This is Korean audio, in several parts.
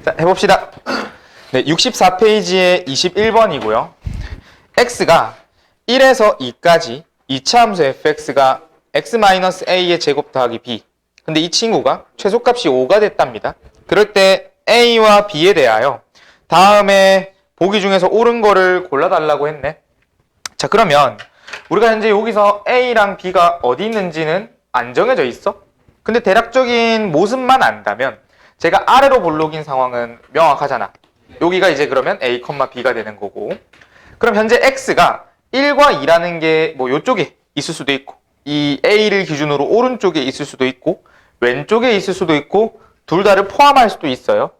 자, 해봅시다. 네, 64페이지에 21번이고요. x가 1에서 2까지 이차함수 fx가 x-a의 제곱 더하기 b. 근데 이 친구가 최소값이 5가 됐답니다. 그럴 때 a와 b에 대하여 다음에 보기 중에서 옳은 거를 골라달라고 했네. 자, 그러면 우리가 현재 여기서 a랑 b가 어디 있는지는 안 정해져 있어. 근데 대략적인 모습만 안다면 제가 아래로 볼록인 상황은 명확하잖아. 여기가 이제 그러면 a, b가 되는 거고, 그럼 현재 x가 1과 2라는 게 뭐 요쪽에 있을 수도 있고, 이 a를 기준으로 오른쪽에 있을 수도 있고, 왼쪽에 있을 수도 있고, 둘 다를 포함할 수도 있어요.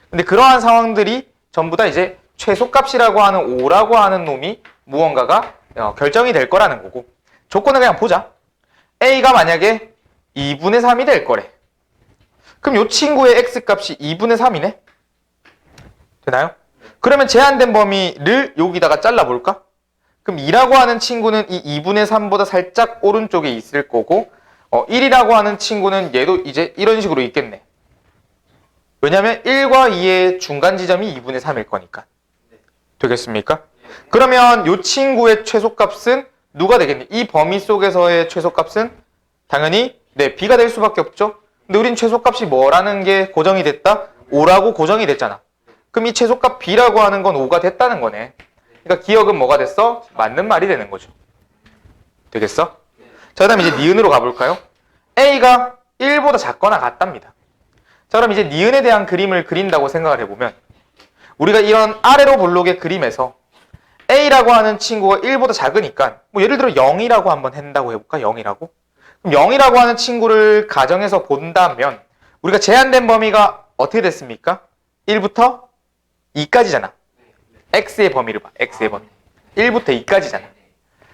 근데 그러한 상황들이 전부 다 이제 최소값이라고 하는 5라고 하는 놈이 무언가가 결정이 될 거라는 거고, 조건을 그냥 보자. a가 만약에 2분의 3이 될 거래. 그럼 이 친구의 x값이 2분의 3이네? 되나요? 그러면 제한된 범위를 여기다가 잘라볼까? 그럼 2라고 하는 친구는 이 2분의 3보다 살짝 오른쪽에 있을 거고, 1이라고 하는 친구는 얘도 이제 이런 식으로 있겠네. 왜냐면 1과 2의 중간 지점이 2분의 3일 거니까. 되겠습니까? 그러면 이 친구의 최소값은 누가 되겠니? 이 범위 속에서의 최소값은 당연히 네, b가 될 수밖에 없죠. 근데 우린 최소값이 뭐라는 게 고정이 됐다? 5라고 고정이 됐잖아. 그럼 이 최소값 b라고 하는 건 5가 됐다는 거네. 그러니까 기억은 뭐가 됐어? 맞는 말이 되는 거죠. 되겠어? 자, 그 다음에 이제 니은으로 가볼까요? a가 1보다 작거나 같답니다. 자, 그럼 이제 니은에 대한 그림을 그린다고 생각을 해보면, 우리가 이런 아래로 볼록의 그림에서 a라고 하는 친구가 1보다 작으니까 뭐 예를 들어 0이라고 한번 한다고 해볼까? 0이라고? 그럼 0이라고 하는 친구를 가정해서 본다면 우리가 제한된 범위가 어떻게 됐습니까? 1부터 2까지잖아. x의 범위를 봐. x의 범위. 1부터 2까지잖아.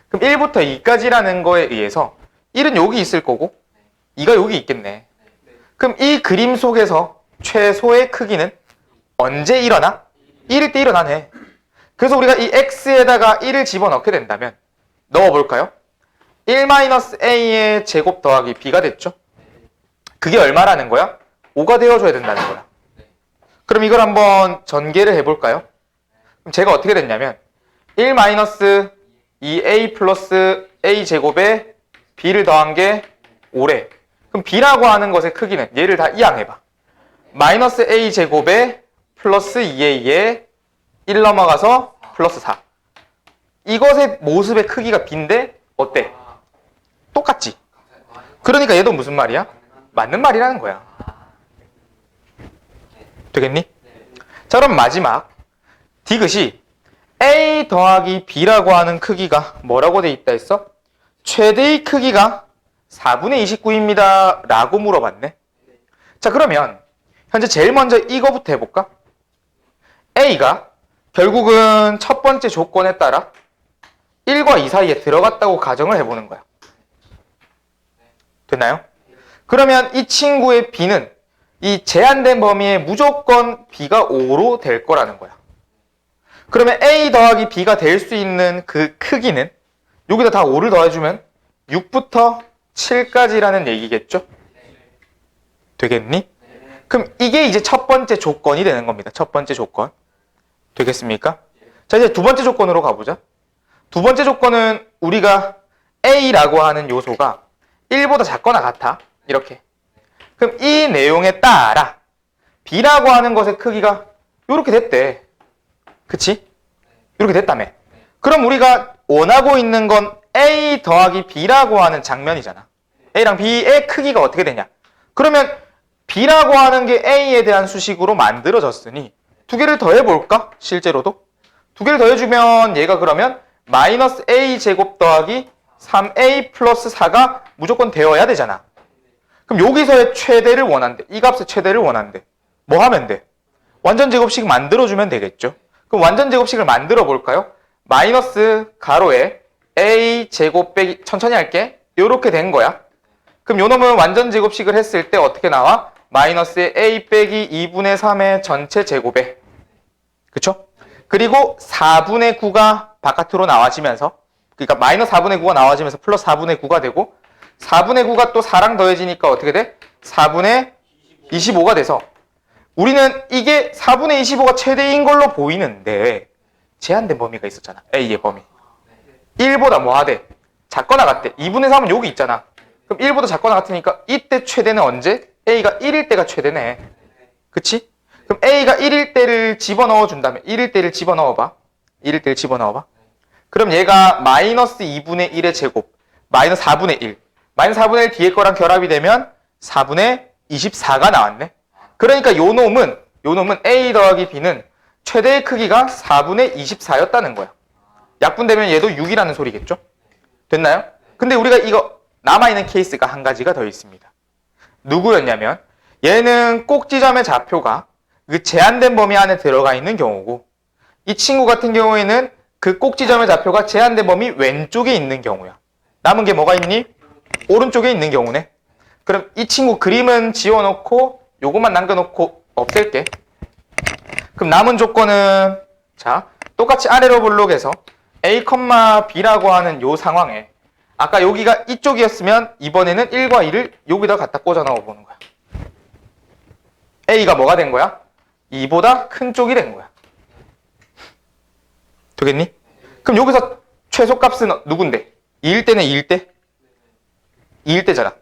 그럼 1부터 2까지라는 거에 의해서 1은 여기 있을 거고 2가 여기 있겠네. 그럼 이 그림 속에서 최소의 크기는 언제 일어나? 1일 때 일어나네. 그래서 우리가 이 x에다가 1을 집어넣게 된다면 넣어볼까요? 1-a의 제곱 더하기 b가 됐죠? 그게 얼마라는 거야? 5가 되어줘야 된다는 거야. 그럼 이걸 한번 전개를 해볼까요? 그럼 제가 어떻게 됐냐면 1-2a 플러스 a 제곱에 b를 더한 게 5래. 그럼 b라고 하는 것의 크기는 얘를 다 이항해봐. 마이너스 a 제곱에 플러스 2a에 1 넘어가서 플러스 4. 이것의 모습의 크기가 b인데 어때? 똑같지? 그러니까 얘도 무슨 말이야? 맞는 말이라는 거야. 되겠니? 자, 그럼 마지막 디귿이 a 더하기 b라고 하는 크기가 뭐라고 돼 있다 했어? 최대의 크기가 4분의 29입니다 라고 물어봤네. 자, 그러면 현재 제일 먼저 이거부터 해볼까? a가 결국은 첫 번째 조건에 따라 1과 2 사이에 들어갔다고 가정을 해보는 거야. 됐나요? 그러면 이 친구의 b는 이 제한된 범위에 무조건 b가 5로 될 거라는 거야. 그러면 a 더하기 b가 될 수 있는 그 크기는 여기다 다 5를 더해주면 6부터 7까지라는 얘기겠죠? 되겠니? 그럼 이게 이제 첫 번째 조건이 되는 겁니다. 첫 번째 조건. 되겠습니까? 자, 이제 두 번째 조건으로 가보자. 두 번째 조건은 우리가 a라고 하는 요소가 1보다 작거나 같아. 이렇게. 그럼 이 내용에 따라 b라고 하는 것의 크기가 이렇게 됐대. 그치? 이렇게 됐다며. 그럼 우리가 원하고 있는 건 a 더하기 b라고 하는 장면이잖아. a랑 b의 크기가 어떻게 되냐? 그러면 b라고 하는 게 a에 대한 수식으로 만들어졌으니 두 개를 더해볼까? 실제로도? 두 개를 더해주면 얘가 그러면 마이너스 a 제곱 더하기 3a 플러스 4가 무조건 되어야 되잖아. 그럼 여기서의 최대를 원한대. 이 값의 최대를 원한대. 뭐 하면 돼? 완전 제곱식 만들어주면 되겠죠. 그럼 완전 제곱식을 만들어 볼까요? 마이너스 가로에 a 제곱 빼기, 천천히 할게. 요렇게 된 거야. 그럼 요 놈은 완전 제곱식을 했을 때 어떻게 나와? 마이너스 a 빼기 2분의 3의 전체 제곱에. 그쵸? 그리고 4분의 9가 바깥으로 나와지면서, 그러니까 마이너스 4분의 9가 나와지면서 플러스 4분의 9가 되고, 4분의 9가 또 4랑 더해지니까 어떻게 돼? 4분의 25가 돼서 우리는 이게 4분의 25가 최대인 걸로 보이는데 제한된 범위가 있었잖아. A의 범위. 1보다 뭐 하대? 작거나 같대. 2분의 3은 여기 있잖아. 그럼 1보다 작거나 같으니까 이때 최대는 언제? A가 1일 때가 최대네. 그치? 그럼 A가 1일 때를 집어넣어 준다면 1일 때를 집어넣어봐. 1일 때를 집어넣어봐. 그럼 얘가 마이너스 2분의 1의 제곱 마이너스 4분의 1 마이너스 4분의 1 뒤에 거랑 결합이 되면 4분의 24가 나왔네. 그러니까 요 놈은 A 더하기 B는 최대의 크기가 4분의 24였다는 거야. 약분되면 얘도 6이라는 소리겠죠? 됐나요? 근데 우리가 이거 남아있는 케이스가 한 가지가 더 있습니다. 누구였냐면 얘는 꼭지점의 좌표가 그 제한된 범위 안에 들어가 있는 경우고 이 친구 같은 경우에는 그 꼭지점의 좌표가 제한된 범위 왼쪽에 있는 경우야. 남은 게 뭐가 있니? 오른쪽에 있는 경우네. 그럼 이 친구 그림은 지워놓고 요것만 남겨놓고 없앨게. 그럼 남은 조건은 자 똑같이 아래로 볼록에서 A, B라고 하는 요 상황에 아까 여기가 이쪽이었으면 이번에는 1과 2를 여기다 갖다 꽂아 넣어 보는 거야. A가 뭐가 된 거야? 2보다 큰 쪽이 된 거야. 되겠니? 그럼 여기서 최소값은 누군데? 2일 때는 2일 때? 2일 때잖아.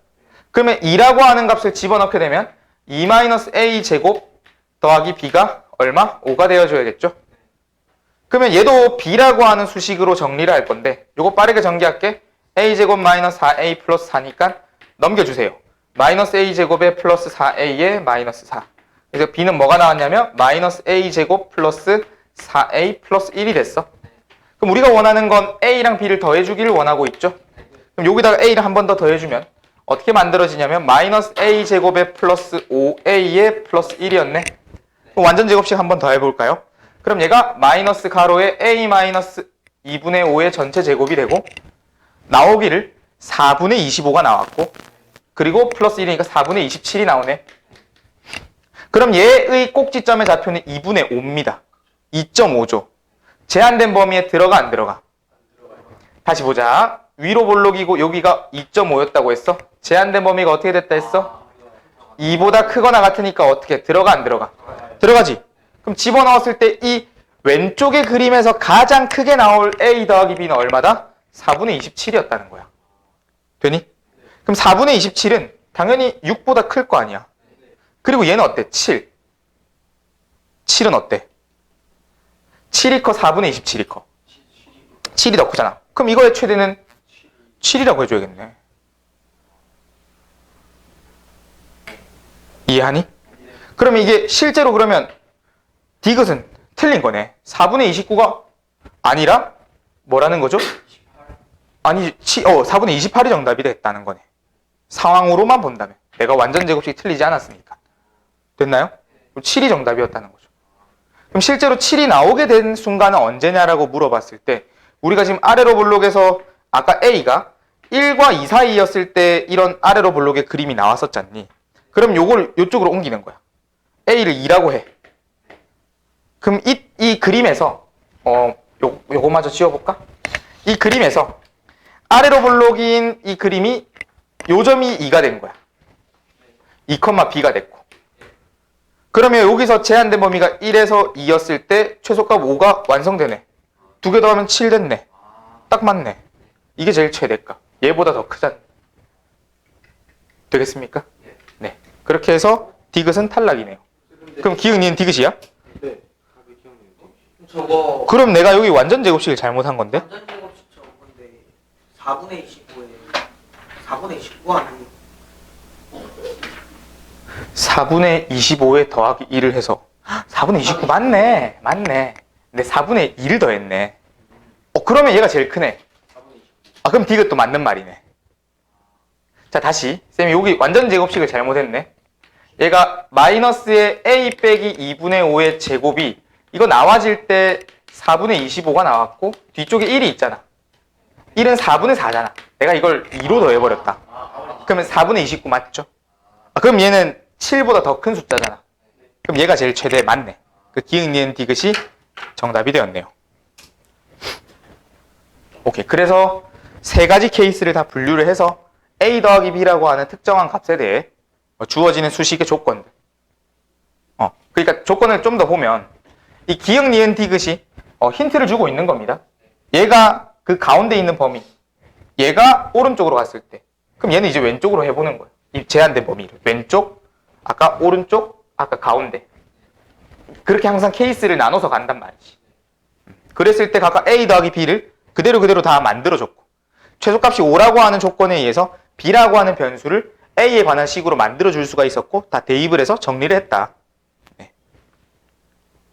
그러면 2라고 하는 값을 집어넣게 되면 2-a 제곱 더하기 b가 얼마? 5가 되어줘야겠죠? 그러면 얘도 b라고 하는 수식으로 정리를 할 건데 요거 빠르게 전개할게. a 제곱 마이너스 4a 플러스 4니까 넘겨주세요. 마이너스 a 제곱에 플러스 4a에 마이너스 4. 그래서 b는 뭐가 나왔냐면 마이너스 a 제곱 플러스 4a 플러스 1이 됐어. 그럼 우리가 원하는 건 a랑 b를 더해주기를 원하고 있죠? 그럼 여기다가 a를 한 번 더 더해주면 어떻게 만들어지냐면 마이너스 a 제곱에 플러스 5a에 플러스 1이었네. 그럼 완전 제곱식 한 번 더 해볼까요? 그럼 얘가 마이너스 가로에 a 마이너스 2분의 5의 전체 제곱이 되고 나오기를 4분의 25가 나왔고 그리고 플러스 1이니까 4분의 27이 나오네. 그럼 얘의 꼭지점의 좌표는 2분의 5입니다. 2.5죠. 제한된 범위에 들어가 안 들어가? 다시 보자. 위로 볼록이고 여기가 2.5였다고 했어? 제한된 범위가 어떻게 됐다 했어? 2보다 크거나 같으니까 어떻게? 들어가 안 들어가? 들어가지. 그럼 집어넣었을 때 이 왼쪽의 그림에서 가장 크게 나올 A 더하기 B는 얼마다? 4분의 27이었다는 거야. 되니? 그럼 4분의 27은 당연히 6보다 클 거 아니야. 그리고 얘는 어때? 7. 7은 어때? 7이 커? 4분의 27이 커? 7이 더 크잖아. 그럼 이거의 최대는 7이라고 해줘야겠네. 이해하니? 그러면 이게 실제로 그러면 디귿은 틀린 거네. 4분의 29가 아니라 뭐라는 거죠? 아니, 4분의 28이 정답이 됐다는 거네. 상황으로만 본다면. 내가 완전 제곱식이 틀리지 않았으니까. 됐나요? 7이 정답이었다는 거죠. 그럼 실제로 7이 나오게 된 순간은 언제냐라고 물어봤을 때 우리가 지금 아래로 볼록에서 아까 A가 1과 2 사이였을 때 이런 아래로 볼록의 그림이 나왔었잖니. 그럼 요걸 요쪽으로 옮기는 거야. A를 2라고 해. 그럼 이 그림에서 요거마저 지워볼까? 이 그림에서 아래로 볼록인 이 그림이 요 점이 2가 된 거야. 2, B가 됐고. 그러면 여기서 제한된 범위가 1에서 2였을 때 최소값 5가 완성되네. 두 개 더하면 7 됐네. 딱 맞네. 이게 제일 최대값. 얘보다 더 크잖아. 되겠습니까? 네. 그렇게 해서 디귿은 탈락이네요. 그럼 기흥이는 디귿이야? 네. 저거 그럼 내가 여기 완전 제곱식을 잘못한 건데? 완전 제곱식 저거 건데 4분의 25에 4분의 29 아니면 4분의 25에 더하기 1을 해서 4분의 29 맞네. 맞네. 근데 4분의 1을 더했네. 그러면 얘가 제일 크네. 4분의 29. 그럼 디귿도 맞는 말이네. 자, 다시. 쌤이 여기 완전 제곱식을 잘못했네. 얘가 마이너스의 a 빼기 2분의 5의 제곱이 이거 나와질 때 4분의 25가 나왔고 뒤쪽에 1이 있잖아. 1은 4분의 4잖아. 내가 이걸 2로 더해버렸다. 그러면 4분의 29 맞죠? 그럼 얘는 7보다 더 큰 숫자잖아. 그럼 얘가 제일 최대 맞네. 그 기흥리은 디귿이 정답이 되었네요. 오케이. 그래서 세 가지 케이스를 다 분류를 해서 A 더하기 B라고 하는 특정한 값에 대해 주어지는 수식의 조건들 그러니까 조건을 좀 더 보면 이 기역, 니은, 디귿이 힌트를 주고 있는 겁니다. 얘가 그 가운데 있는 범위, 얘가 오른쪽으로 갔을 때 그럼 얘는 이제 왼쪽으로 해보는 거예요. 이 제한된 범위를 왼쪽, 아까 오른쪽, 아까 가운데 그렇게 항상 케이스를 나눠서 간단 말이지. 그랬을 때 각각 A 더하기 B를 그대로 다 만들어줬고 최소값이 5라고 하는 조건에 의해서 B라고 하는 변수를 A에 관한 식으로 만들어줄 수가 있었고 다 대입을 해서 정리를 했다.